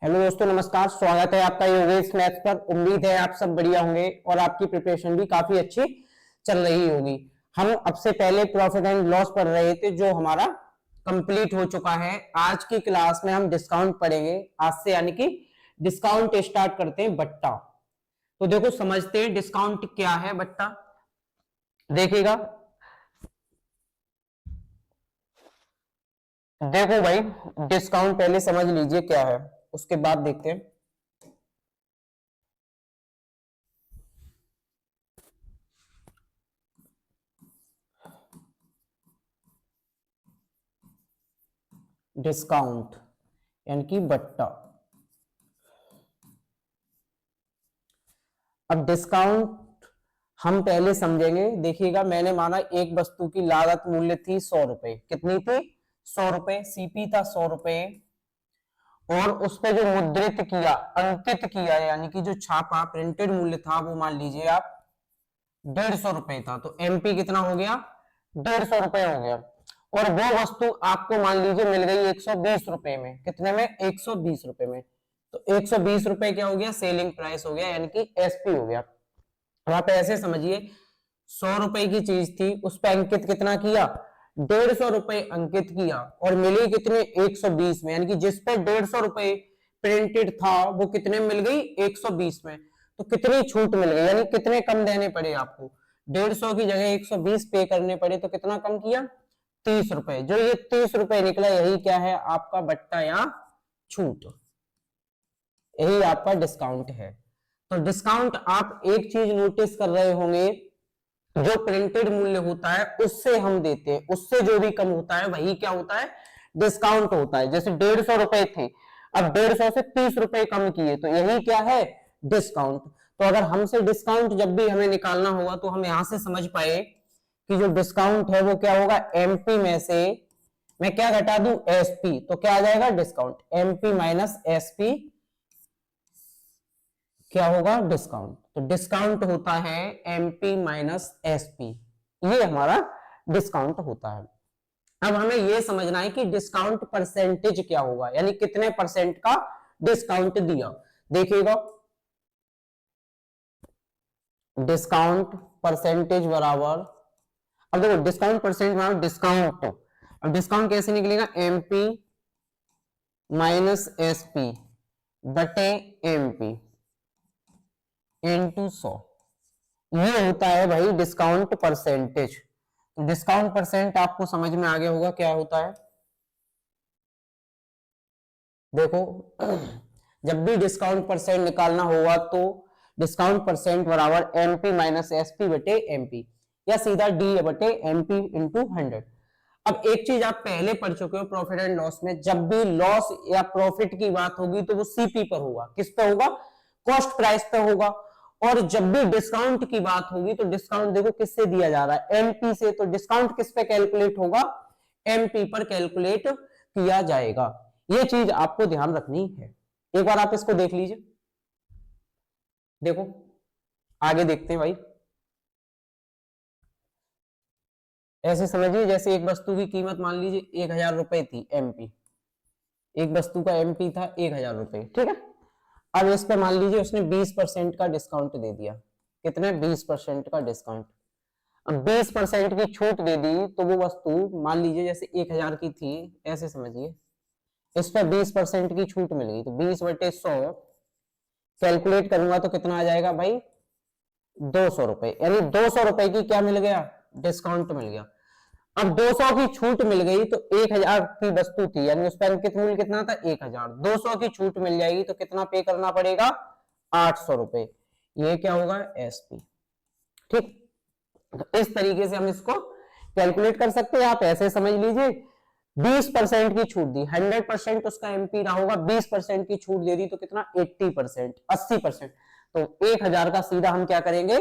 Hello दोस्तों, नमस्कार। स्वागत है आपका योगेश मैथ्स पर। उम्मीद है आप सब बढ़िया होंगे और आपकी प्रिपरेशन भी काफी अच्छी चल रही होगी। हम अब से पहले प्रॉफिट एंड लॉस पढ़ रहे थे जो हमारा कंप्लीट हो चुका है। आज की क्लास में हम डिस्काउंट पढ़ेंगे आज से, यानी कि डिस्काउंट स्टार्ट करते हैं बट्टा। तो देखो, समझते हैं डिस्काउंट क्या है बट्टा। देखिएगा, देखो भाई, डिस्काउंट पहले समझ लीजिए क्या है, उसके बाद देखते हैं। डिस्काउंट यानी कि बट्टा। अब डिस्काउंट हम पहले समझेंगे। देखिएगा, मैंने माना एक वस्तु की लागत मूल्य थी 100 रुपए। कितनी थी? 100 रुपए। सीपी था 100 रुपए, और उस पे जो मुद्रित किया, अंकित किया, यानी कि जो छापा, प्रिंटेड मूल्य था, वो मान लीजिए आप 150 रुपए था। तो एमपी कितना हो गया? 150 रुपए हो गया। और वो वस्तु आपको मान लीजिए मिल गई 120 रुपए में। कितने में? 120 रुपए में। तो 120 रुपए क्या हो गया? सेलिंग प्राइस हो गया, यानी कि एसपी हो गया। अब आप ऐसे समझिए, 100 रुपए की चीज थी, उस पर अंकित कितना किया? 150 रुपए अंकित किया, और मिली कितने? 120 में। यानी कि जिस पे 150 रुपए प्रिंटेड था वो कितने में मिल गई? 120 में। तो कितनी छूट मिल गई, यानी कितने कम देने पड़े आपको? 150 की जगह 120 पे करने पड़े। तो कितना कम किया? 30 रुपए। जो ये 30 रुपए निकला, यही क्या है? आपका बट्टा या छूट। यही आपका डिस्काउंट है। तो डिस्काउंट आप एक चीज नोटिस कर रहे होंगे, जो प्रिंटेड मूल्य होता है उससे हम देते हैं, उससे जो भी कम होता है वही क्या होता है? डिस्काउंट होता है। जैसे 150 रुपए थे, अब 150 से 30 रुपए कम किए, तो यही क्या है? डिस्काउंट। तो अगर हमसे डिस्काउंट जब भी हमें निकालना होगा तो हम यहां से समझ पाए कि जो डिस्काउंट है वो क्या होगा? एमपी में से मैं क्या घटा दूं? एसपी। तो क्या आ जाएगा? डिस्काउंट। एमपी माइनस एसपी क्या होगा? डिस्काउंट। तो डिस्काउंट होता है एमपी माइनस एसपी, ये हमारा डिस्काउंट होता है। अब हमें यह समझना है कि डिस्काउंट परसेंटेज क्या होगा, यानी कितने परसेंट का डिस्काउंट दिया। देखिएगा, डिस्काउंट परसेंटेज बराबर, अब देखो डिस्काउंट परसेंट बराबर डिस्काउंट। अब डिस्काउंट कैसे निकलेगा? एमपी माइनस एसपी बटे एमपी इंटू 100। ये होता है भाई डिस्काउंट परसेंटेज। तो डिस्काउंट परसेंट आपको समझ में आ गया होगा क्या होता है। देखो, जब भी डिस्काउंट परसेंट निकालना होगा तो डिस्काउंट परसेंट बराबर एमपी माइनस एसपी बटे एमपी, या सीधा डी बटे एमपी इंटू 100। अब एक चीज आप पहले पढ़ चुके हो प्रॉफिट एंड लॉस में, जब भी लॉस या प्रॉफिट की बात होगी तो वो सीपी पर होगा। किस पे होगा? कॉस्ट प्राइस पे होगा। और जब भी डिस्काउंट की बात होगी तो डिस्काउंट देखो किससे दिया जा रहा है? एमपी से। तो डिस्काउंट किस पे कैलकुलेट होगा? एमपी पर कैलकुलेट किया जाएगा। ये चीज आपको ध्यान रखनी है। एक बार आप इसको देख लीजिए। देखो, आगे देखते हैं भाई। ऐसे समझिए, जैसे एक वस्तु की कीमत मान लीजिए 1000 रुपए थी, एमपी। एक वस्तु का एमपी था 1000 रुपए, ठीक है। अब इस पे मान लीजिए उसने 20% का डिस्काउंट दे दिया। कितने? 20% का डिस्काउंट। अब 20% की छूट दे दी तो वो वस्तु मान लीजिए जैसे 1000 की थी, ऐसे समझिए, इस पर 20% की छूट मिल गई। तो 20/100 कैलकुलेट करूंगा तो कितना आ जाएगा भाई? 200 रुपए। यानी 200 रुपए की क्या मिल गया? डिस्काउंट मिल गया। अब 200 की छूट मिल गई तो 1000 की वस्तु थी, यानी उस पर अंकित मूल्य कितना था? 1000। 200 की छूट मिल जाएगी तो कितना पे करना पड़ेगा? 800 रुपए। ये क्या होगा? एसपी। ठीक। तो इस तरीके से हम इसको कैलकुलेट कर सकते हैं। आप ऐसे समझ लीजिए, 20% की छूट दी, 100% उसका एमपी रहा होगा, 20% की छूट दे दी तो कितना? 80%, 80%। तो 1000 का सीधा हम क्या करेंगे?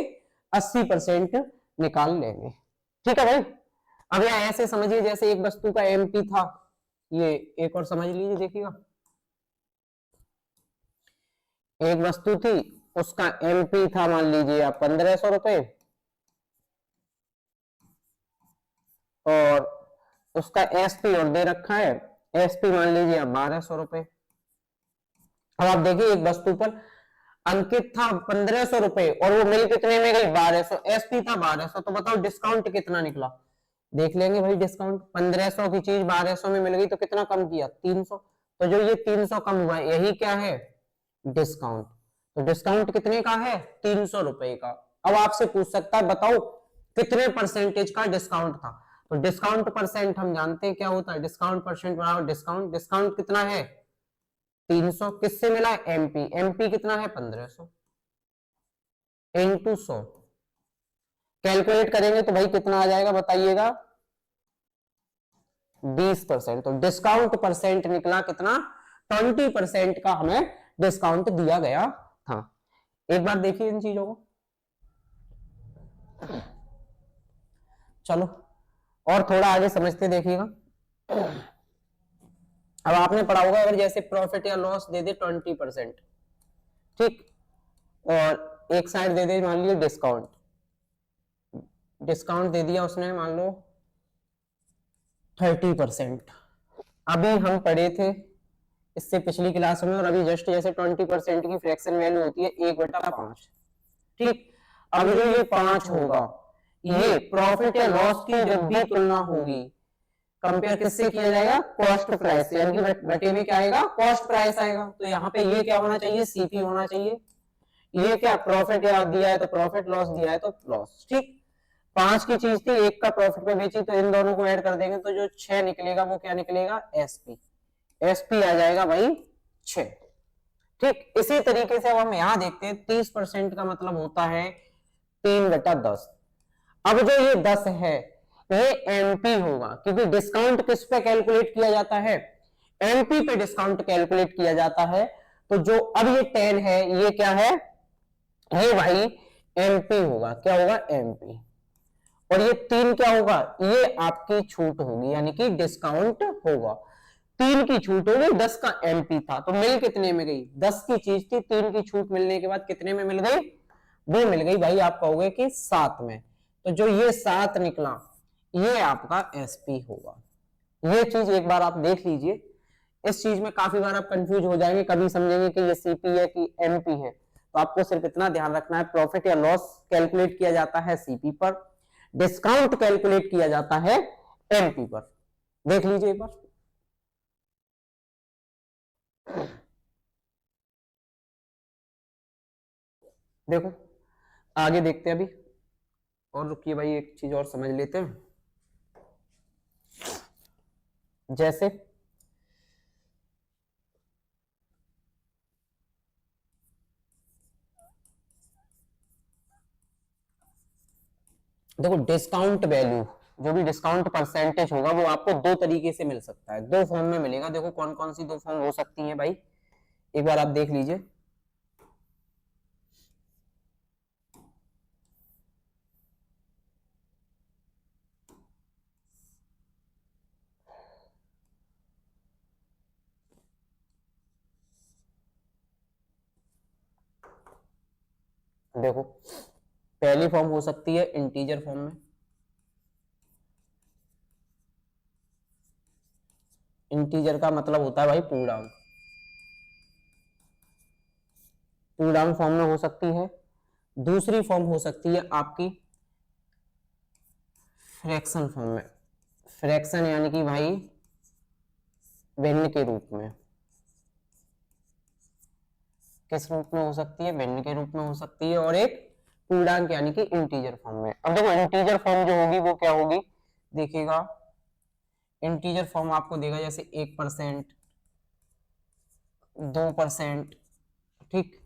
80% निकाल लेंगे। ठीक है भाई। अब यह ऐसे समझिए, जैसे एक वस्तु का एमपी था, ये एक और समझ लीजिए, देखिएगा, एक वस्तु थी, उसका एमपी था मान लीजिए आप 1500 रुपए, और उसका एसपी और दे रखा है, एसपी मान लीजिए आप 1200 रुपए। अब आप देखिए एक वस्तु पर अंकित था 1500 रुपए और वो मिल कितने में गई 1200, एसपी था 1200, तो बताओ डिस्काउंट कितना निकला। देख लेंगे भाई डिस्काउंट, 1500 की चीज 1200 में मिल गई तो कितना कम किया 300, तो जो ये 300 कम हुआ यही क्या है डिस्काउंट। तो डिस्काउंट कितने का है 300 रुपए का। अब आपसे पूछ सकता है बताओ कितने परसेंटेज का डिस्काउंट था, तो डिस्काउंट परसेंट हम जानते हैं क्या होता है, डिस्काउंट परसेंट बराबर डिस्काउंट, डिस्काउंट कितना है 300, किससे मिला एमपी, एमपी कितना है 1500 इंटू 100, कैलकुलेट करेंगे तो भाई कितना आ जाएगा बताइएगा 20%, तो डिस्काउंट परसेंट निकला कितना 20% का हमें डिस्काउंट दिया गया था। एक बार देखिए इन चीजों को, चलो और थोड़ा आगे समझते देखिएगा। अब आपने पढ़ा होगा अगर जैसे प्रॉफिट या लॉस दे दे 20%, ठीक, और एक साइड दे दे मान लीजिए डिस्काउंट, डिस्काउंट दे दिया उसने मान लो 30%। अभी हम पढ़े थे इससे पिछली क्लास में, और अभी जस्ट जैसे 20% की फ्रैक्शन वैल्यू होती है 1/5, ठीक। अब जो ये 5 होगा ये प्रॉफिट या लॉस की जब भी तुलना होगी कंपेयर किससे किया जाएगा कॉस्ट प्राइस, यानी कि बटे में क्या आएगा कॉस्ट प्राइस आएगा, तो यहाँ पे ये क्या होना चाहिए सीपी होना चाहिए, ये क्या प्रॉफिट या दिया है तो प्रॉफिट, लॉस दिया है तो लॉस, ठीक। 5 की चीज थी, एक का प्रॉफिट में बेची तो इन दोनों को ऐड कर देंगे तो जो 6 निकलेगा वो क्या निकलेगा एसपी, एसपी आ जाएगा भाई 6, ठीक। इसी तरीके से अब हम यहां देखते हैं 30% का मतलब होता है 3/10। अब जो ये 10 है ये एमपी होगा, क्योंकि डिस्काउंट किस पे कैलकुलेट किया जाता है एमपी पे डिस्काउंट कैलकुलेट किया जाता है, तो जो अब ये 10 है ये क्या है ये भाई एमपी होगा, क्या होगा एमपी, और ये 3 क्या होगा ये आपकी छूट होगी यानी कि डिस्काउंट होगा, 3 की छूट होगी 10 का एमपी था, तो मिल कितने में गई 10 की चीज थी, 3 की छूट मिलने के बाद कितने में मिल गई वो मिल गई भाई आप कहोगे कि 7 में, तो जो ये 7 निकला ये आपका एसपी होगा। ये चीज एक बार आप देख लीजिए, इस चीज में काफी बार आप कंफ्यूज हो जाएंगे, कभी समझेंगे कि ये सीपी है कि एमपी है, तो आपको सिर्फ इतना ध्यान रखना है प्रॉफिट या लॉस कैलकुलेट किया जाता है सीपी पर, डिस्काउंट कैलकुलेट किया जाता है एमपी पर। देख लीजिए एक बार, देखो आगे देखते हैं अभी, और रुकिए भाई एक चीज और समझ लेते हैं, जैसे देखो डिस्काउंट वैल्यू, जो भी डिस्काउंट परसेंटेज होगा वो आपको दो तरीके से मिल सकता है, दो फॉर्म में मिलेगा, देखो कौन कौन सी दो फॉर्म हो सकती है भाई एक बार आप देख लीजिए। देखो पहली फॉर्म हो सकती है इंटीजर फॉर्म में, इंटीजर का मतलब होता है भाई pull down, pull down form में हो सकती है। दूसरी फॉर्म हो सकती है आपकी फ्रैक्शन फॉर्म में, फ्रैक्शन यानी कि भाई भिन्न के रूप में, किस रूप में हो सकती है भिन्न के रूप में हो सकती है, और एक पूर्णांक यानी कि इंटीजर फॉर्म में। अब देखो इंटीजर फॉर्म जो होगी वो क्या होगी देखिएगा, इंटीजर फॉर्म आपको देगा जैसे 1%, 2%, ठीक,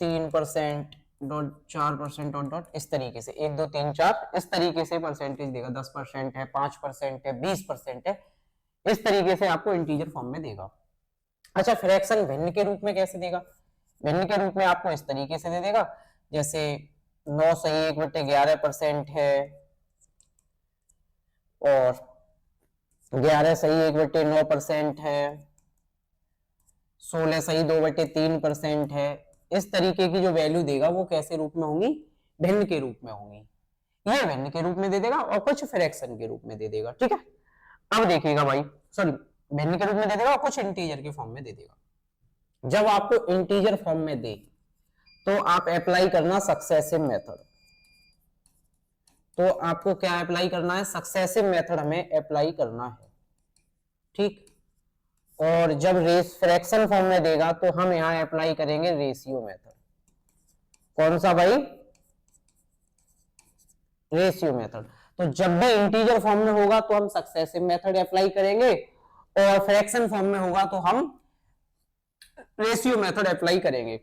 3%, डॉट 4% डॉट डॉट इस तरीके से 1 2 3 4 इस तरीके से परसेंटेज देगा, 10% है 5% है 20% है, इस तरीके से आपको इंटीजर फॉर्म में देगा। अच्छा फ्रैक्शन भिन्न के रूप में कैसे देगा, भिन्न के रूप में आपको इस तरीके से दे देगा, जैसे 9 सही 1/11% है और 11 सही 1/9% है, 16 सही 2/3% है, इस तरीके की जो वैल्यू देगा वो कैसे रूप में होंगी भिन्न के रूप में होंगी, ये भिन्न के रूप में दे देगा और कुछ फ्रैक्शन के रूप में दे देगा, ठीक है। अब देखिएगा भाई सॉरी भिन्न के रूप में दे देगा और कुछ इंटीजर के फॉर्म में दे देगा। जब आपको इंटीजर फॉर्म में दे तो आप अप्लाई करना सक्सेसिव मेथड। तो आपको क्या अप्लाई करना है, सक्सेसिव मेथड हमें अप्लाई करना है, ठीक। और जब रेस फ्रैक्शन फॉर्म में देगा तो हम यहां अप्लाई करेंगे रेशियो मेथड। कौन सा भाई, रेशियो मेथड। तो जब भी इंटीजर फॉर्म में होगा तो हम सक्सेसिव मेथड अप्लाई करेंगे, और फ्रैक्शन फॉर्म में होगा तो हम रेशियो मेथड अप्लाई करेंगे,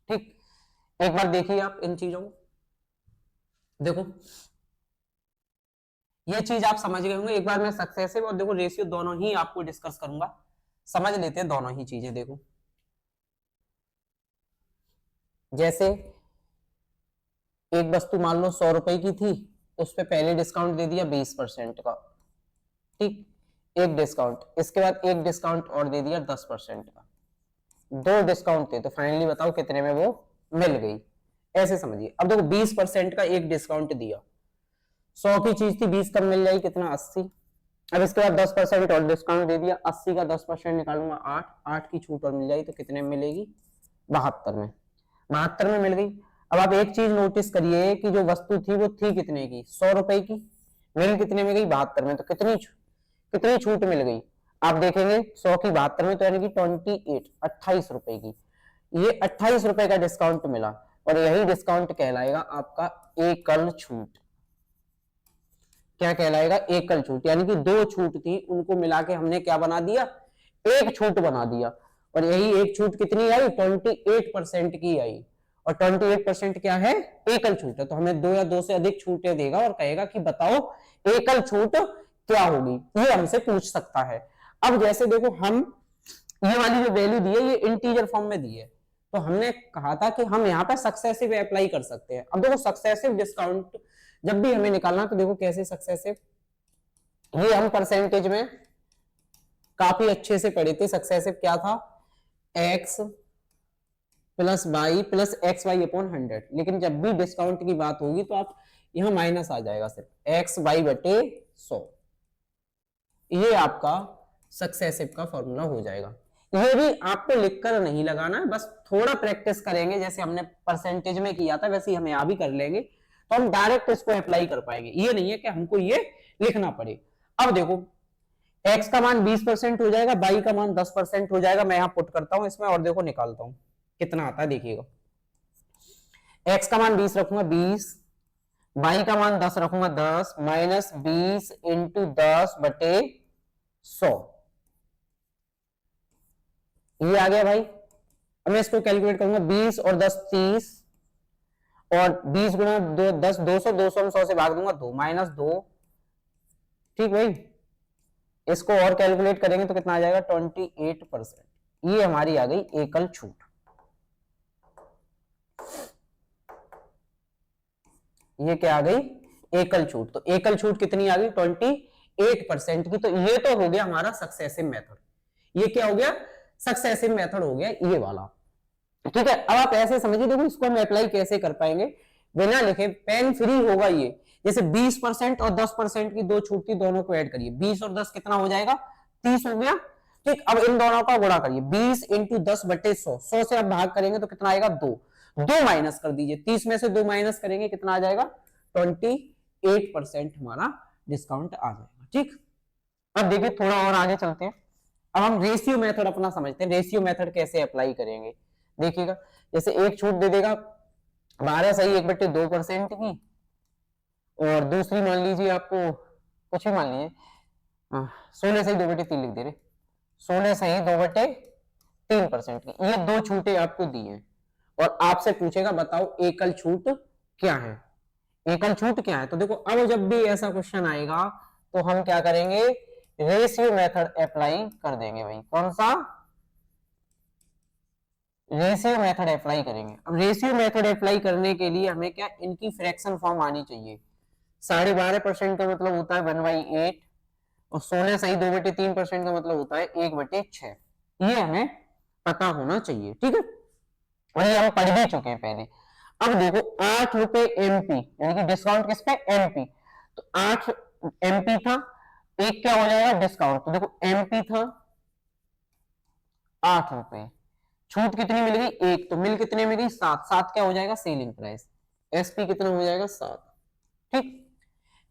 ठीक। एक बार देखिए आप इन चीजों को, देखो ये चीज आप समझ गए होंगे। एक बार मैं सक्सेसिव और देखो रेशियो दोनों ही आपको डिस्कस करूंगा, समझ लेते हैं दोनों ही चीजें। देखो जैसे एक वस्तु मान लो 100 रुपए की थी, उस पर पहले डिस्काउंट दे दिया 20% का, ठीक, एक डिस्काउंट। इसके बाद एक डिस्काउंट और दे दिया 10% का, दो डिस्काउंट थे, तो फाइनली बताओ कितने में वो मिल गई, ऐसे समझिए। अब देखो 20% का एक डिस्काउंट दिया, 100 की चीज थी, 20 कम मिल जाएगी, कितना 80। अब इसके बाद 10% और डिस्काउंट दे दिया, 80 का 10% निकालूंगा 8, 8 की छूट और मिल जाएगी, तो कितने में मिलेगी, 72 में, 72 में मिल गई। अब आप एक चीज नोटिस करिए कि जो वस्तु थी वो थी कितने की, 100 रुपए की, मिल कितने में गई, 72 में, तो कितनी कितनी छूट मिल गई, आप देखेंगे 100 की 72 में, तो यानी कि 28, 28 रुपए की, ये 28 रुपए का डिस्काउंट मिला, और यही डिस्काउंट कहलाएगा आपका एकल छूट। क्या कहलाएगा, एकल छूट, यानी कि दो छूट थी, उनको मिला के हमने क्या बना दिया, एक छूट बना दिया, और यही एक छूट कितनी आई, 28% की आई, और 28% क्या है, एकल छूट है। तो हमें दो या दो से अधिक छूटें देगा और कहेगा कि बताओ एकल छूट क्या होगी, ये हमसे पूछ सकता है। अब जैसे देखो हम ये वाली जो वैल्यू दी है ये इंटीजर फॉर्म में दी है, तो हमने कहा था कि हम यहाँ पे सक्सेसिव अप्लाई कर सकते हैं। अब देखो सक्सेसिव डिस्काउंट जब भी हमें निकालना, तो देखो कैसे सक्सेसिव, ये हम परसेंटेज में काफी अच्छे से पढ़े थे। सक्सेसिव क्या था, x plus Y plus X Y upon 100, लेकिन जब भी डिस्काउंट की बात होगी तो आप यहां माइनस आ जाएगा, सिर्फ एक्स वाई बटे 100, ये आपका सक्सेसिव का फॉर्मूला हो जाएगा। ये भी आपको लिखकर नहीं लगाना है, बस थोड़ा प्रैक्टिस करेंगे, जैसे हमने परसेंटेज में किया था वैसे ही हम यहां भी कर लेंगे, तो हम डायरेक्ट इसको अप्लाई कर पाएंगे। ये नहीं है कि हमको ये लिखना पड़े। अब देखो x का मान 20% हो जाएगा, y का मान 10% हो जाएगा, मैं यहां पुट करता हूं इसमें और देखो निकालता हूं कितना आता है, देखिएगा। x का मान 20 रखूंगा 20, y का मान 10 रखूंगा 10, माइनस 20 इंटू 10 बटे 100, ये आ गया भाई। अब मैं इसको कैलकुलेट करूंगा, 20 और 10 30, और 20 गुणा 10 200, 200 में 100 से भाग दूंगा 2, माइनस 2, ठीक भाई। इसको और कैलकुलेट करेंगे तो कितना आ जाएगा, 28%, ये हमारी आ गई एकल छूट। ये क्या आ गई, एकल छूट। तो एकल छूट कितनी आ गई, 28% की। तो ये तो हो गया हमारा सक्सेसिव मेथड, ये क्या हो गया, सक्सेसिव मेथड हो गया ये वाला, ठीक है। अब आप ऐसे समझिए, देखो इसको हम अप्लाई कैसे कर पाएंगे, बिना लिखे, पेन फ्री होगा ये। जैसे 20% और 10% की दो छूट थी, दोनों को ऐड करिए, 20 और 10 कितना हो जाएगा, 30 हो गया, ठीक। अब इन दोनों का गुणा करिए, 20 इंटू 10 बटे 100, 100 से आप भाग करेंगे तो कितना आएगा, 2, 2 माइनस कर दीजिए, 30 में से 2 माइनस करेंगे कितना आ जाएगा, 28% हमारा डिस्काउंट आ जाएगा, ठीक। अब देखिए थोड़ा और आगे चलते हैं, अब हम रेशियो मेथड अपना समझते हैं, रेशियो मेथड कैसे अप्लाई करेंगे, देखिएगा। जैसे एक छूट दे देगा 12 सही 1/2% की, और दूसरी मान लीजिए आपको कुछ ही मान लीजिए 16 सही 2/3 लिख दे रहे, 16 सही 2/3% की, ये दो छूटें आपको दी हैं, और आपसे पूछेगा बताओ एकल छूट क्या है, एकल छूट क्या है। तो देखो अब जब भी ऐसा क्वेश्चन आएगा तो हम क्या करेंगे, रेशियो मेथड अप्लाई कर देंगे भाई। कौन सा, रेशियो मेथड अप्लाई करेंगे। अब रेशियो मेथड अप्लाई करने के लिए हमें क्या, इनकी फ्रैक्शन फॉर्म आनी चाहिए। 12.5% का मतलब होता है 1/8, और 16 सही 2/3% का मतलब होता है 1/6, ये हमें पता होना चाहिए, ठीक है। और ये हम पढ़ भी चुके हैं पहले। अब देखो 8 रुपए एमपी, यानी कि डिस्काउंट किस पे, एमपी, तो 8 एमपी था, एक क्या हो जाएगा डिस्काउंट, तो देखो एमपी था, 8 रुपए। छूट कितनी मिल गई? 1, तो मिल कितने में गई? 7। 7 क्या हो जाएगा? Selling price. एसपी कितना हो जाएगा? 7। ठीक।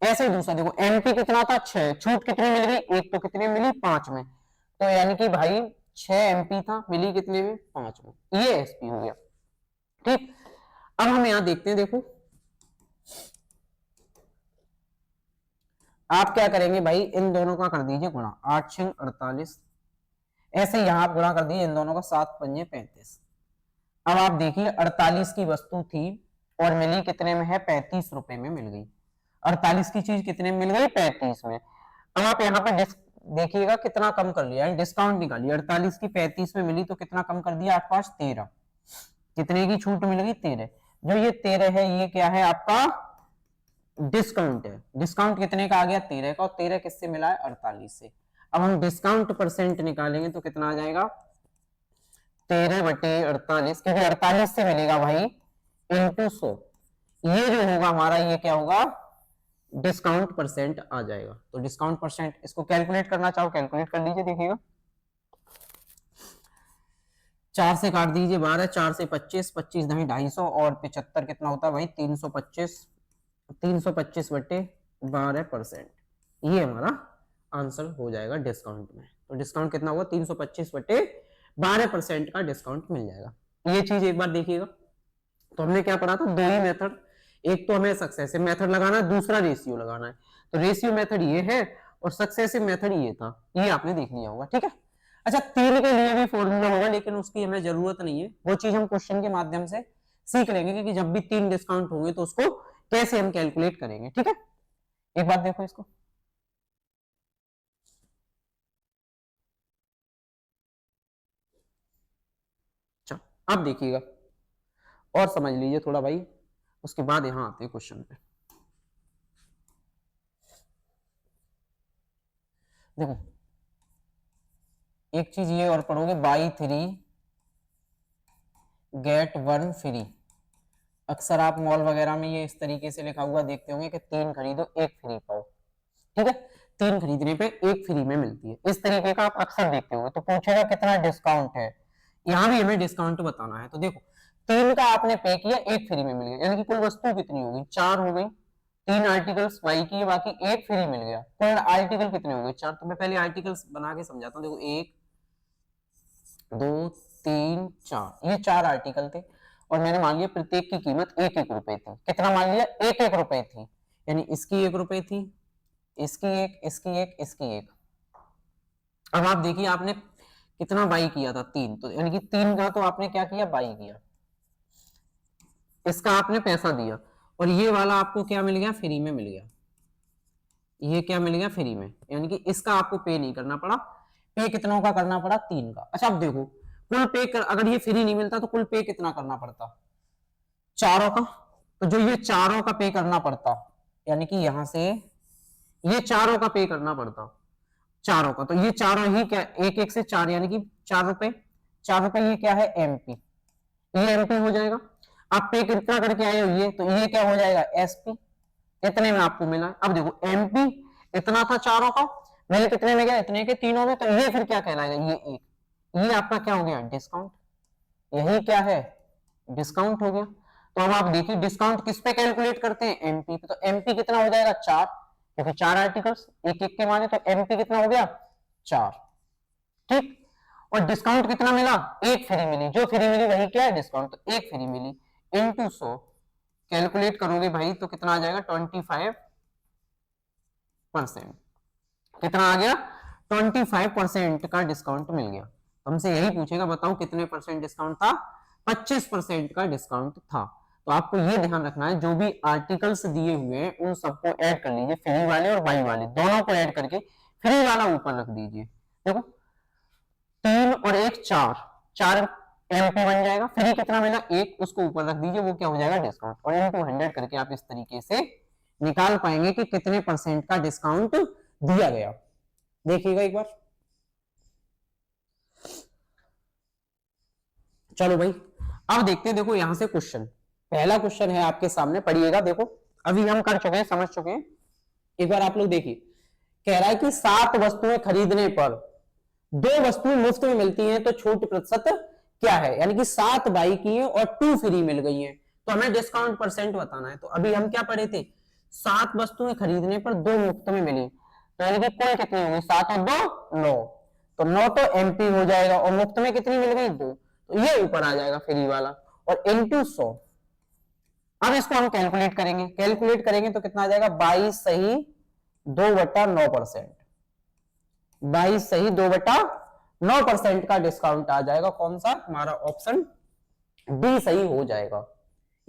ऐसे ही दूसरा देखो, एमपी कितना था? 6। छूट कितनी मिल गई? 1, तो कितने मिली? 5 में। तो यानी कि भाई 6 एमपी था, मिली कितने में? 5 में। ये एसपी हो गया। ठीक। अब हम यहां देखते हैं, देखो आप क्या करेंगे भाई, इन दोनों का कर दीजिए गुणा, 8 6 48। ऐसे यहां आप गुणा कर दीजिए इन दोनों का, 7 पंजे 35। अब आप देखिए 48 की वस्तु थी और मिली कितने में है? 35 रुपए में मिल गई। 48 की चीज कितने में मिल गई? 35 में। अब आप यहाँ पे देखिएगा कितना कम कर लिया है, डिस्काउंट निकालिए। 48 की 35 में मिली तो कितना कम कर दिया? 8 5 13। कितने की छूट मिल गई? 13। जो ये 13 है ये क्या है? आपका डिस्काउंट है। डिस्काउंट कितने का आ गया? 13 का। और 13 किससे मिला है? 48 से। अब हम डिस्काउंट परसेंट निकालेंगे तो कितना आ जाएगा? 13/48, क्योंकि 48 से मिलेगा भाई इंटू 100। ये जो होगा हमारा, ये क्या होगा? डिस्काउंट परसेंट आ जाएगा। तो डिस्काउंट परसेंट, इसको कैलकुलेट करना चाहो कैलकुलेट कर लीजिए, देखिएगा 4 से काट दीजिए 12, 4 से 25, 25 नहीं 250, और 75 कितना होता है भाई? 325। 325/12%, ये हमारा आंसर हो जाएगा डिस्काउंट में। तो डिस्काउंट कितना होगा? 325/12% का डिस्काउंट मिल जाएगा। ये चीज एक बार देखिएगा। तो हमने क्या पढ़ा था? दो ही मेथड, एक तो हमें सक्सेसिव मेथड लगाना है, दूसरा रेशियो लगाना है। तो रेशियो मेथड ये है और सक्सेसिव मेथड ये था, ये आपने देख लिया होगा। ठीक है। अच्छा, 3 के लिए भी फॉर्मूला होगा, लेकिन उसकी हमें जरूरत नहीं है, वो चीज हम क्वेश्चन के माध्यम से सीख लेंगे कि जब भी 3 डिस्काउंट होंगे तो उसको कैसे हम कैलकुलेट करेंगे। ठीक है। एक बात देखो इसको, चलो अब देखिएगा और समझ लीजिए थोड़ा भाई, उसके बाद यहां आते हैं क्वेश्चन पे। देखो एक चीज ये और पढ़ोगे, बाई 3 गेट 1 फ्री। अक्सर आप मॉल वगैरह में ये इस तरीके से लिखा हुआ देखते होंगे कि 3 खरीदो 1 फ्री पाओ। ठीक है, 3 खरीदने पे 1 फ्री में मिलती है, इस तरीके का आप अक्सर देखते होंगे। तो पूछेगा कितना डिस्काउंट है, यहाँ भी हमें डिस्काउंट बताना है। तो देखो 3 का आपने पे किया, 1 फ्री में मिल गया, यानी कि कुल वस्तु कितनी होगी? 4 हो गई। 3 आर्टिकल्स बाई किए, बाकी 1 फ्री मिल गया। कुल आर्टिकल कितने हो गए? 4। तो मैं पहले आर्टिकल्स बना के समझाता हूँ। देखो 1 2 3 4, ये 4 आर्टिकल थे और मैंने मान लिया प्रत्येक की कीमत 1 1 रुपए थी। कितना मान लिया? 1 1 रुपए थी, यानी इसकी 1 रुपए थी, इसकी 1, इसकी 1, इसकी 1। अब आप देखिए आपने कितना बाई किया था? 3। तो यानी कि 3 का तो आपने क्या किया? बाई किया, इसका आपने पैसा दिया, और ये वाला आपको क्या मिल गया? फ्री में मिल गया। ये क्या मिल गया? फ्री में, यानी कि इसका आपको पे नहीं करना पड़ा। पे कितनों का करना पड़ा? 3 का। अच्छा अब देखो कुल पे अगर ये फ्री नहीं मिलता तो कुल पे कितना करना पड़ता? 4 का। तो जो ये 4 का पे करना पड़ता, यानी कि यहां से ये 4 का पे करना पड़ता, 4 का। तो ये 4 ही क्या? 1 1 से 4, यानी कि 4 रुपए। 4 रुपए ये क्या है? एमपी। ये एमपी हो जाएगा। आप पे कितना करके आए हो? ये, तो ये क्या हो जाएगा? एसपी। इतने में आपको मिला। अब देखो एमपी इतना था 4 का, मैंने कितने में गया? इतने के तीनों में। तो ये फिर क्या कहलाएगा? ये 1। ये आपका क्या हो गया? डिस्काउंट। यही क्या है? डिस्काउंट हो गया। तो अब आप देखिए डिस्काउंट किस पे कैलकुलेट करते हैं? एमपी पे। तो एमपी कितना हो जाएगा? 4, क्योंकि 4 आर्टिकल्स 1 1 के माने, तो एमपी कितना हो गया? 4। ठीक। और डिस्काउंट कितना मिला? 1 फ्री मिली। जो फ्री मिली वही क्या है? डिस्काउंट। तो 1 फ्री मिली इंटू 100, कैलकुलेट करोगे भाई तो कितना आ जाएगा? 25%। कितना आ गया? 25% का डिस्काउंट मिल गया। हमसे यही पूछेगा बताओ कितने परसेंट डिस्काउंट था? 25% का डिस्काउंट था। तो आपको ये ध्यान रखना है, जो भी आर्टिकल्स दिए हुए हैं उन सबको ऐड कर लीजिए, फ्री वाले और बाई वाले दोनों को ऐड करके फ्री वाला ऊपर रख दीजिए। देखो 3 और 1 4, 4 एमपी बन जाएगा। फ्री कितना मिला? 1, उसको ऊपर रख दीजिए, वो क्या हो जाएगा? डिस्काउंट। और इनटू 100 करके आप इस तरीके से निकाल पाएंगे कि कितने परसेंट का डिस्काउंट दिया गया। देखिएगा एक बार। चलो भाई अब देखते हैं। देखो यहां से क्वेश्चन, पहला क्वेश्चन है आपके सामने, पढ़िएगा। देखो अभी हम कर चुके हैं, समझ चुके हैं। एक बार आप लोग देखिए, कह रहा है कि 7 वस्तुएं खरीदने पर दो वस्तुएं मुफ्त में मिलती हैं तो छूट प्रतिशत क्या है, यानी कि 7 बाई की है और 2 फ्री मिल गई है, तो हमें डिस्काउंट परसेंट बताना है। तो अभी हम क्या पढ़े थे, 7 वस्तुएं खरीदने पर 2 मुफ्त में मिली, तो यानी कि कुल कितनी होगी, 7 और 2 9, तो 9 तो एमपी हो जाएगा और मुफ्त में कितनी मिल गई 2, तो ये ऊपर आ जाएगा फ्री वाला और इनटू 100। अब इसको हम कैलकुलेट करेंगे तो कितना आ जाएगा, 22 सही 2/9%, 22 सही 2/9% का डिस्काउंट आ जाएगा। कौन सा, हमारा ऑप्शन डी सही हो जाएगा।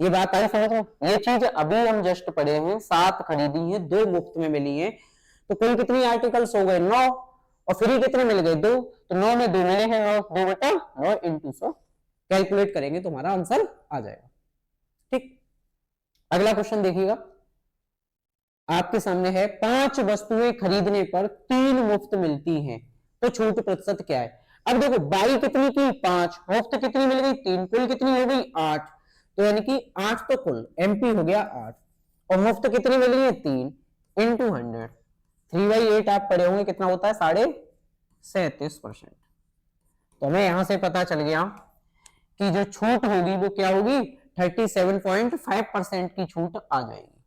ये बात आई समझ में, ये चीज अभी हम जस्ट पढ़े हैं, 7 खरीदी है 2 मुफ्त में मिली है, तो कुल कितनी आर्टिकल्स हो गए 9 और फ्री कितने मिल गए 2, तो 9 में 2 मिले हैं 2/9 इंटू 100, कैलकुलेट करेंगे तो हमारा आंसर आ जाएगा। ठीक, अगला क्वेश्चन देखिएगा, आपके सामने है 5 वस्तुएं खरीदने पर 3 मुफ्त मिलती हैं तो छूट प्रतिशत क्या है। अब देखो बाई कितनी की 5, मुफ्त कितनी मिल गई 3, कुल कितनी हो गई 8, तो यानी कि 8 तो कुल एमपी हो गया 8 और मुफ्त कितनी मिल गई है 3 इंटू 100, 3/8 आप पढ़े होंगे कितना होता है 37.5%। तो हमें यहां से पता चल गया कि जो छूट होगी वो क्या होगी, 37.5% की छूट आ जाएगी।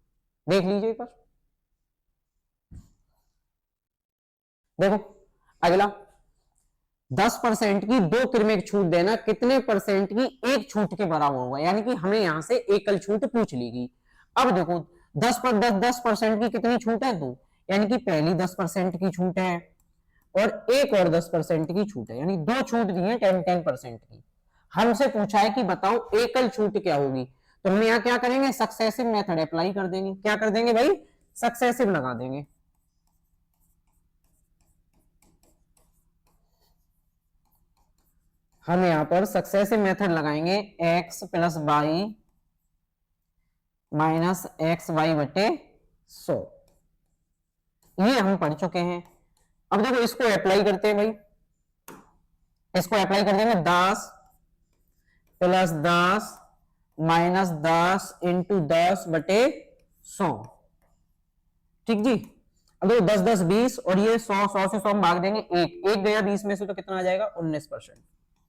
देख लीजिए एक बार, देखो अगला 10% की 2 क्रमिक छूट देना कितने परसेंट की एक छूट के बराबर होगा, यानी कि हमें यहां से एकल छूट पूछ ली गई। अब देखो 10% की कितनी छूट है 2, यानी कि पहली 10% की छूट है और एक और 10% की छूट है, यानी 2 छूट दी है 10% की। हमसे पूछा है कि बताओ एकल छूट क्या होगी, तो हम यहाँ क्या करेंगे, सक्सेसिव मेथड अप्लाई कर देंगे। क्या कर देंगे भाई, सक्सेसिव लगा देंगे। हम यहां पर सक्सेसिव मेथड लगाएंगे, x plus Y minus X Y बटे 100, ये हम पढ़ चुके हैं। अब देखो इसको अप्लाई करते हैं भाई, इसको अप्लाई कर देंगे 10 प्लस 10 माइनस 10 इंटू 10 बटे 100। ठीक जी, अब देखो 10 10 20 और ये 100 100 से 100 भाग देंगे, एक गया 20 में से, तो कितना आ जाएगा 19%।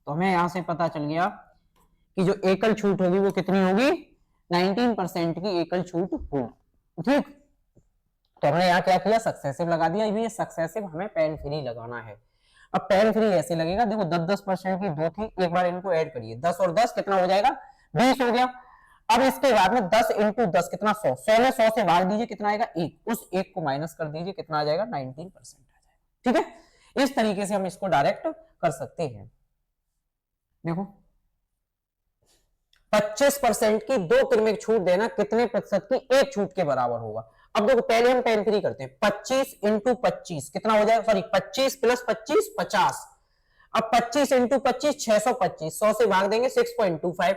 तो हमें यहां से पता चल गया कि जो एकल छूट होगी वो कितनी होगी, 19% की एकल छूट होगी। ठीक, तो हमने यहाँ क्या किया, सक्सेसिव लगा दिया। ये सक्सेसिव हमें पेन फ्री लगाना है। अब पेन फ्री ऐसे लगेगा, देखो 10% की 2 थी, एक बार इनको ऐड करिए, 10 और 10 कितना हो जाएगा 20 हो गया। अब इसके बाद में 10 इंटू 10 कितना 100, 100 में 100 से भाग दीजिए कितना आएगा 1, उस 1 को माइनस कर दीजिए कितना आ जाएगा 19% आ जाएगा। ठीक है, इस तरीके से हम इसको डायरेक्ट कर सकते हैं। देखो 25% की 2 क्रमिक छूट देना कितने प्रतिशत की एक छूट के बराबर होगा। अब देखो पहले हम पेन फ्री करते हैं, 25 इंटू 25 कितना हो जाएगा, सॉरी 25 प्लस 25 50। अब 25 इंटू 25 625, 100 से भाग देंगे 6.25।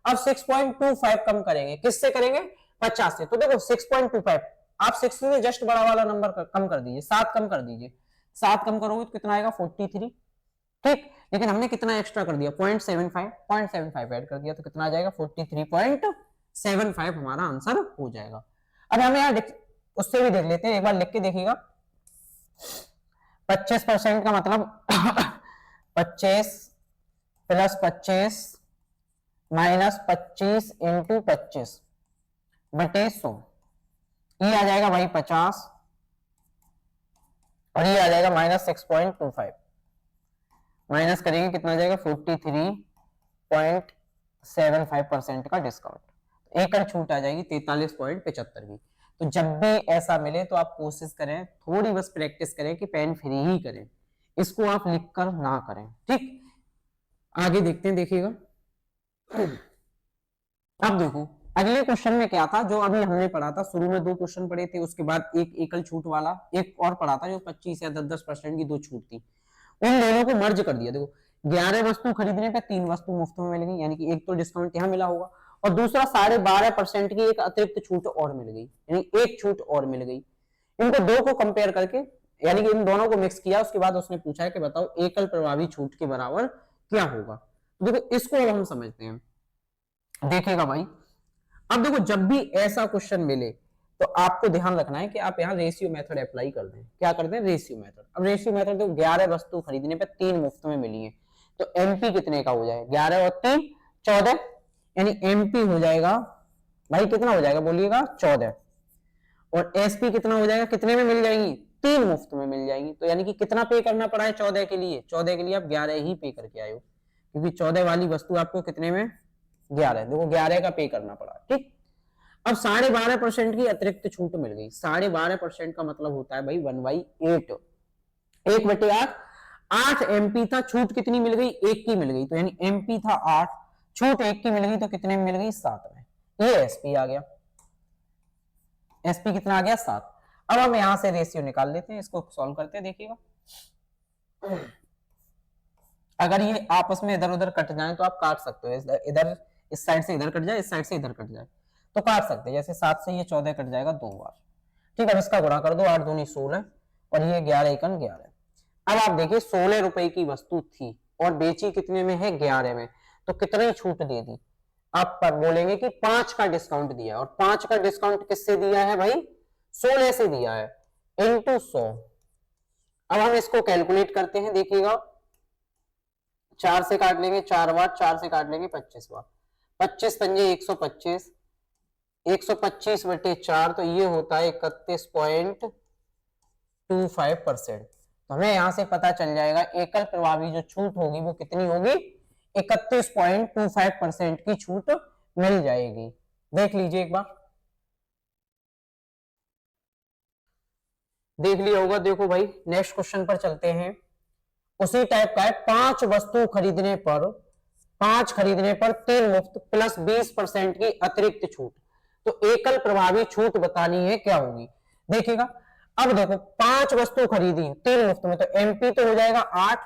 अब 6.25 कम करेंगे, किससे करेंगे 50 से, तो देखो 6.25 आप 6 से जस्ट बड़ा वाला नंबर कम कर दीजिए, 7 कम कर दीजिए, 7 कम करोगे तो कितना आएगा 43। ठीक, लेकिन हमने कितना एक्स्ट्रा कर दिया 0.75 ऐड कर दिया, तो कितना आ जाएगा 43.75 हमारा आंसर हो जाएगा। अब हमें यहाँ उससे भी देख लेते हैं, एक बार लिख के देखिएगा। 25% का मतलब 25 प्लस 25 माइनस 25 इंटू 25 बटे 100, ये आ जाएगा भाई 50 और ये आ जाएगा माइनस 6.25, माइनस करेंगे कितना आ जाएगा 43.75% का डिस्काउंट, एकड़ छूट आ जाएगी 43.75 की। तो जब भी ऐसा मिले तो आप कोशिश करें, थोड़ी बस प्रैक्टिस करें कि पेन फ्री ही करें, इसको आप लिखकर ना करें। ठीक, आगे देखते हैं, देखिएगा। अब देखो अगले क्वेश्चन में क्या था, जो अभी हमने पढ़ा था, शुरू में 2 क्वेश्चन पढ़े थे, उसके बाद एक एकल छूट वाला एक और पढ़ा था जो 25 या 10% की 2 छूट थी, उन दोनों को मर्ज कर दिया। देखो 11 वस्तु खरीदने पर 3 वस्तु मुफ्त में मिल गई, यानी कि एक तो डिस्काउंट यहाँ मिला होगा और दूसरा 12.5% की एक अतिरिक्त छूट और मिल गई, यानी एक छूट और मिल गई। इनको 2 को कंपेयर करके, यानी कि इन दोनों को मिक्स किया, उसके बाद उसने पूछा है कि बताओ एकल प्रभावी छूट के बराबर क्या होगा। देखो इसको अब हम समझते हैं, देखिएगा भाई। अब देखो जब भी ऐसा क्वेश्चन मिले तो आपको ध्यान रखना है कि आप यहाँ रेशियो मेथड अप्लाई कर दें। क्या कर दें? Ratio method. अब रेशियो मेथड तो 11 वस्तु खरीदने पे 3 मुफ्त में मिली है, तो एमपी कितने का हो जाएगा? 11 और 3 14, यानी एमपी हो जाएगा भाई कितना हो जाएगा बोलिएगा? 14। और एसपी कितना हो जाएगा? कितने में मिल जाएंगी? 3 मुफ्त में मिल जाएंगी। तो यानी कि कितना पे करना पड़ा है 14 के लिए? 14 के लिए आप 11 ही पे करके आए हो, क्योंकि 14 वाली वस्तु आपको कितने में? 11। देखो 11 का पे करना पड़ा। ठीक, अब 12.5% की अतिरिक्त छूट मिल गई। 12.5% का मतलब होता है भाई 1/8, 1/8। 8 एमपी था, छूट कितनी मिल गई? 1 की मिल गई। तो यानी एमपी था 8, छूट 1 की मिल गई, तो कितने में मिल गई? 7 में। ये एसपी आ गया। एसपी कितना आ गया? 7। अब हम यहां से रेशियो निकाल लेते हैं, इसको सॉल्व करते हैं। देखिएगा, अगर ये आपस में इधर उधर कट जाए तो आप काट सकते हो। इधर इस साइड से इधर कट जाए, इस साइड से इधर कट जाए तो काट सकते हैं। जैसे 7 से ये 14 कट जाएगा 2 बार। ठीक है, इसका गुणा कर दो, 8 दूनी 16 और ये 11 एकन 11। अब आप देखिए 16 रुपए की वस्तु थी और बेची कितने में है? 11 में। तो कितनी छूट दे दी? आप पर बोलेंगे कि 5 का डिस्काउंट दिया, और 5 का डिस्काउंट किससे दिया है भाई? 16 से दिया है, इंटू 100। अब हम इसको कैलकुलेट करते हैं। देखिएगा, 4 से काट लेंगे 4 बार, 4 से काट लेंगे 25 बार, 25 पंजे 125, 125 बटे 4, तो ये होता है 31.25%। तो हमें यहां से पता चल जाएगा एकल प्रभावी जो छूट होगी वो कितनी होगी? 31.25% की छूट मिल जाएगी। देख लीजिए एक बार, देख लिया होगा। देखो भाई, नेक्स्ट क्वेश्चन पर चलते हैं। उसी टाइप का है, 5 वस्तु खरीदने पर 3 मुफ्त प्लस 20% की अतिरिक्त छूट। तो एकल प्रभावी छूट बतानी है, क्या होगी? देखिएगा, अब देखो 5 वस्तु खरीदी 3 मुफ्त में, तो एमपी तो हो जाएगा 8,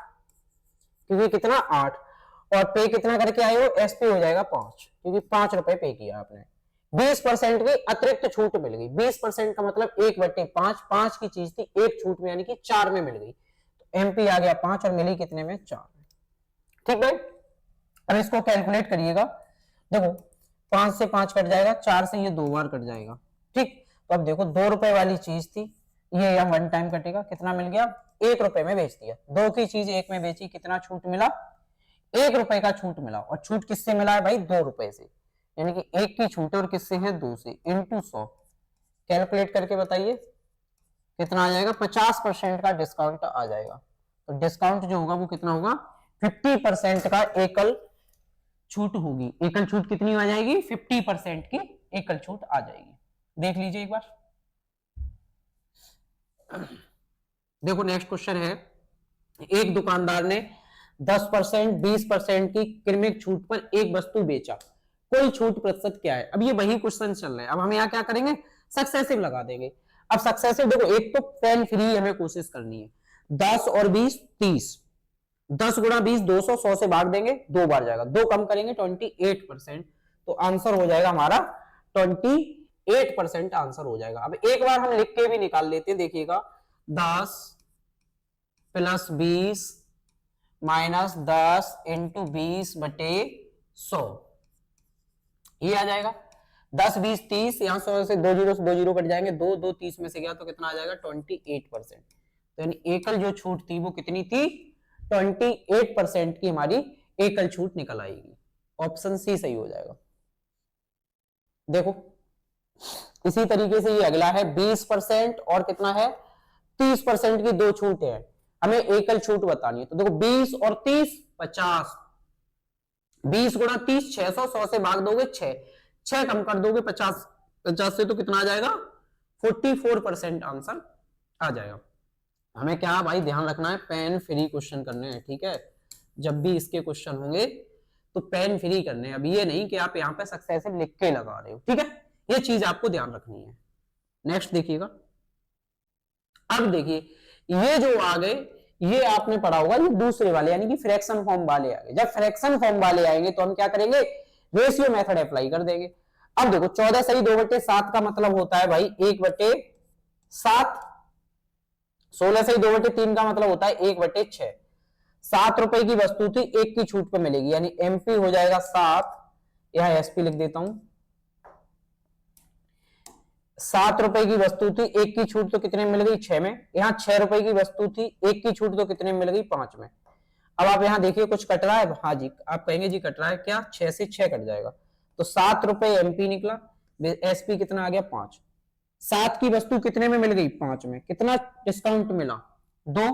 क्योंकि कितना? 8। और पे कितना करके आए हो? एसपी हो जाएगा 5, क्योंकि 5 रुपए पे किया आपने। 20% की अतिरिक्त छूट मिल गई। 20% का मतलब 1/5, 5 की चीज थी, 1 छूट में यानी कि 4 में मिल गई। तो एमपी आ गया 5 और मिली कितने में? 4 में। ठीक है, अब इसको कैलकुलेट करिएगा। देखो 5 से 5 कट जाएगा, 4 से ये 2 बार कट जाएगा। ठीक, तो अब देखो 2 रुपए वाली चीज थी, ये यहाँ 1 टाइम कटेगा, कितना मिल गया? 1 रुपए में बेच दिया। 2 की चीज 1 में बेची, कितना छूट मिला? 1 रुपए का छूट मिला। और छूट किससे मिला है भाई? 2 रुपए से, यानी कि 1 की छूट और किससे है? 2 से, इंटू 100। कैलकुलेट करके बताइए कितना आ जाएगा? 50% का डिस्काउंट आ जाएगा। तो डिस्काउंट जो होगा वो कितना होगा? 50% का एकल छूट होगी। एकल छूट कितनी आ जाएगी? 50% की एकल छूट आ जाएगी। देख लीजिए एक बार। देखो नेक्स्ट क्वेश्चन है, एक दुकानदार ने 10%, 20% की क्रमिक छूट पर एक वस्तु बेचा, कुल छूट प्रतिशत क्या है? अब ये वही क्वेश्चन चल रहा है। अब हम यहाँ क्या करेंगे? सक्सेसिव लगा देंगे। अब सक्सेसिव देखो, एक तो पेन फ्री हमें कोशिश करनी है। 10 और 20 30, 10 गुणा 20 200, 100 से भाग देंगे, 2 बार जाएगा, 2 कम करेंगे 28%। तो आंसर हो जाएगा हमारा 28% आंसर हो जाएगा। अब एक बार हम लिख के भी निकाल लेते हैं। देखिएगा, 10 प्लस 20 माइनस 10 इंटू 20 बटे 100, ये आ जाएगा। 10 20 30, यहां 100 से 2 जीरो कट जाएंगे, 2 2 30 में से गया तो कितना आ जाएगा? 28%। तो यानी एकल जो छूट थी वो कितनी थी? 28% की हमारी एकल छूट निकल आएगी। ऑप्शन सी सही हो जाएगा। देखो इसी तरीके से ये अगला है 20% और कितना है? 30% की 2 छूट है, हमें एकल छूट बतानी है। तो देखो 20 और 30 50, 20 गुणा 30 600, 100 से भाग दोगे 6 कम कर दोगे 50 से, तो कितना आ जाएगा? 44% आंसर आ जाएगा। हमें क्या भाई ध्यान रखना है? पेन फ्री क्वेश्चन करने हैं। ठीक है, जब भी इसके क्वेश्चन होंगे तो पेन फ्री करने हैं। अब ये नहीं कि आप यहाँ पे सक्सेसिव लिख के लगा रहे हो। ठीक है, ये चीज आपको ध्यान रखनी है। नेक्स्ट देखिएगा, अब देखिए ये जो आ गए, ये आपने पढ़ा होगा, ये दूसरे वाले यानी कि फ्रैक्शन फॉर्म वाले आ गए। जब फ्रैक्शन फॉर्म वाले आएंगे तो हम क्या करेंगे? रेशियो मेथड अप्लाई कर देंगे। अब देखो 14 सही 2/7 का मतलब होता है भाई 1/7, 16 सही 2/3 का मतलब होता है 1/6। 7 रुपए की वस्तु थी, 1 की छूट पे मिलेगी, यानी एमपी हो जाएगा 7, यहां एसपी लिख देता हूं, ₹7 की वस्तु थी, एक की छूट तो कितने में मिल गई 6 में। यहाँ ₹6 की वस्तु थी, एक की छूट तो कितने में मिल गई 5 में। अब आप यहाँ देखिए कुछ कट रहा है, हाँ जी आप कहेंगे जी कट रहा है क्या, 6 से 6 कट जाएगा तो ₹7 एमपी निकला, एसपी कितना आ गया 5। 7 की वस्तु कितने में मिल गई 5 में, कितना डिस्काउंट मिला 2,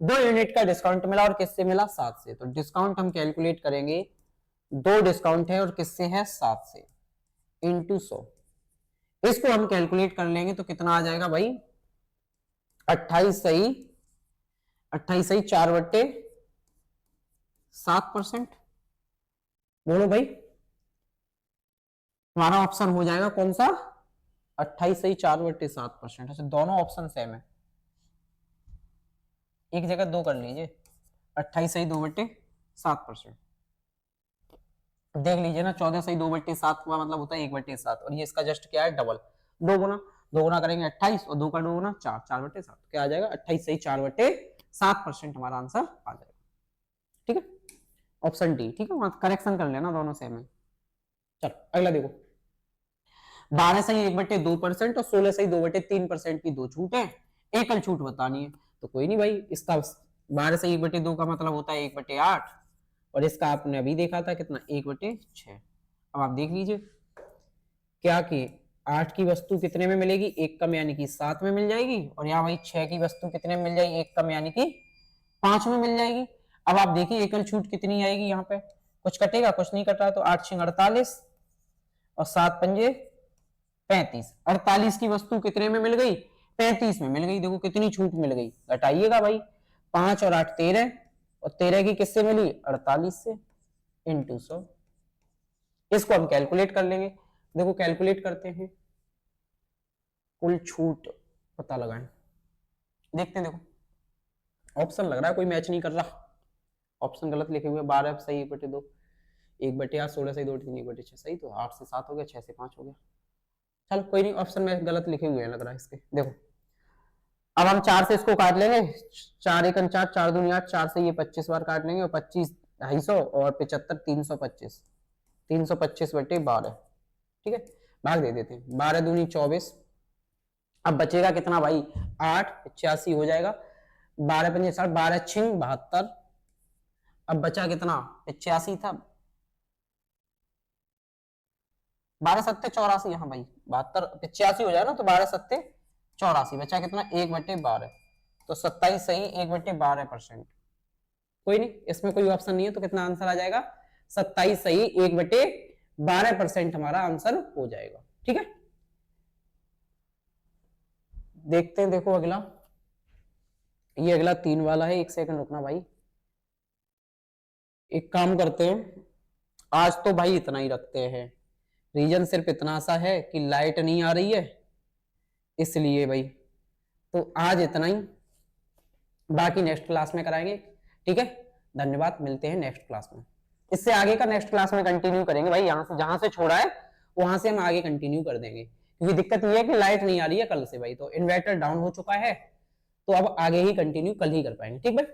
2 यूनिट का डिस्काउंट मिला और किससे मिला 7 से। तो डिस्काउंट हम कैलकुलेट करेंगे, 2 डिस्काउंट है और किससे है 7 से, इंटू 100। इसको हम कैलकुलेट कर लेंगे तो कितना आ जाएगा भाई 28 सही 4/7%। बोलो भाई हमारा ऑप्शन हो जाएगा कौन सा 28 सही 4/7%। अच्छा दोनों ऑप्शन सेम है, एक जगह 2 कर लीजिए, 28 सही 2/7%। देख लीजिए ना 14 सही 2/7 का मतलब होता है 1/7 और ये इसका जस्ट क्या है डबल, 2 गुना, 2 गुना करेंगे 28 और 2 का 2 गुना 4, 4/7 क्या आ जाएगा 28 सही 4/7% हमारा आंसर आ जाएगा। ठीक है ऑप्शन डी, ठीक है करेक्शन कर लेना दोनों सेम है। चलो अगला देखो, 12 सही 1/2% और 16 सही 2/3% की दो छूट है, एकल छूट बतानी है। तो कोई नहीं भाई, इसका 12 सही 1/2 का मतलब होता है 1/8 और इसका आपने अभी देखा था कितना 1/6। अब आप देख लीजिए क्या कि 8 की वस्तु कितने में मिलेगी, 1 कम यानी कि 7 में मिल जाएगी और यहाँ भाई 6 की वस्तु कितने में मिल जाएगी, 1 कम यानी कि 5 में मिल जाएगी। अब आप देखिए एकल छूट कितनी आएगी, यहाँ पे कुछ कटेगा कुछ नहीं कट रहा, तो 8 6 48 और 7 पंजे 35, 48 की वस्तु कितने में मिल गई 35 में मिल गई। देखो कितनी छूट मिल गई, घटाइएगा भाई 5 और 8 13 और 13 की किससे मिली 48 से, इंटू 100। इसको हम कैलकुलेट कर लेंगे, देखो कैलकुलेट करते हैं, कुल छूट पता लगाएं, देखते हैं। देखो ऑप्शन लग रहा है कोई मैच नहीं कर रहा, ऑप्शन गलत लिखे हुए, 12 सही 1/2, 1/8 16 सही 2 3 1/6 सही, तो 8 से 7 हो गया, 6 से 5 हो गया। चलो कोई नहीं, ऑप्शन में गलत लिखे हुए हैं लग रहा है इसके। देखो अब हम 4 से इसको काट लेंगे, 4 1 4 4 दूनी 8, 4 से ये 25 बार काट लेंगे और 25 250 और 75 325, 325/12। ठीक है भाग दे देते हैं, 12 दूनी 24। अब बचेगा कितना भाई 8, 85 हो जाएगा, 12 पंजे 60, 12 छिंग 72। अब बचा कितना 85 था, 12 सत्ते 84, यहाँ भाई 72 85 हो जाएगा ना, तो 12 सत्ते 84 बचा कितना 1/12, तो 27 सही 1/12%। कोई नहीं, इसमें कोई ऑप्शन नहीं है तो कितना आंसर आ जाएगा 27 सही 1/12% हमारा आंसर हो जाएगा। ठीक है देखते हैं, देखो अगला, ये अगला 3 वाला है, 1 सेकंड रुकना भाई। एक काम करते हैं, आज तो भाई इतना ही रखते हैं, रीजन सिर्फ इतना सा है कि लाइट नहीं आ रही है इसलिए भाई, तो आज इतना ही, बाकी नेक्स्ट क्लास में कराएंगे। ठीक है धन्यवाद, मिलते हैं नेक्स्ट क्लास में। इससे आगे का नेक्स्ट क्लास में कंटिन्यू करेंगे भाई, यहाँ से जहां से छोड़ा है वहां से हम आगे कंटिन्यू कर देंगे, क्योंकि दिक्कत ये है कि लाइट नहीं आ रही है कल से भाई, तो इन्वर्टर डाउन हो चुका है, तो अब आगे ही कंटिन्यू कल ही कर पाएंगे। ठीक भाई।